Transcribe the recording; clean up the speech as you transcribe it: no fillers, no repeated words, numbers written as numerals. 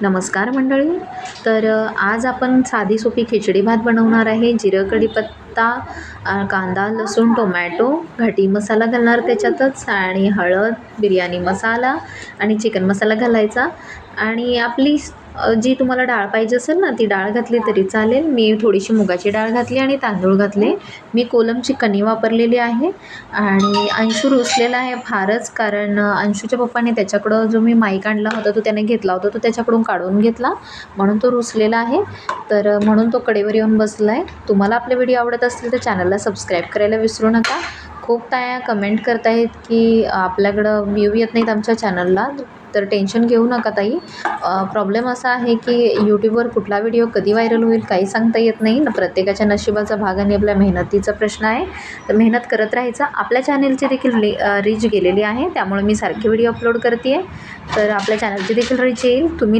नमस्कार मंडळी. तर आज आपण साधी सोपी खिचडी भात बनवणार आहे. जिरं, कढीपत्ता, कांदा, लसूण, टोमॅटो, घाटी मसाला घालणार त्याच्यातच आणि हळद, बिर्याणी मसाला आणि चिकन मसाला घालायचा. आणि आपली जी तुम्हाला डाळ पाहिजे असेल ना, ती डाळ घातली तरी चालेल. मी थोडीशी मुगाची डाळ घातली आणि तांदूळ घातले. मी कोलमची कणी वापरलेली आहे. आणि अंशू रुसलेला आहे फारच, कारण अंशूच्या पप्पाने त्याच्याकडं जो मी माईक आणला होता तो त्याने घेतला होता, तो त्याच्याकडून काढून घेतला, म्हणून तो रुसलेला आहे. तर म्हणून तो कडेवर येऊन बसला आहे. तुम्हाला आपले व्हिडिओ आवडत असतील तर चॅनलला सबस्क्राईब करायला विसरू नका. खूप ताया कमेंट करतायत की आपल्याकडं व्ह्यू येत नाहीत आमच्या चॅनलला. तर टेन्शन घेऊ नका ताई. प्रॉब्लेम असा आहे की यूट्यूबवर कुठला व्हिडिओ कधी व्हायरल होईल काही सांगता येत नाही. प्रत्येकाच्या नशिबाचा भाग आणि आपल्या मेहनतीचा प्रश्न आहे. तर मेहनत करत राहायचं. आपल्या चॅनलची देखील रीच गेलेली आहे, त्यामुळे मी सारखे व्हिडिओ अपलोड करते आहे. तर आपल्या चॅनलची देखील रीच येईल. तुम्ही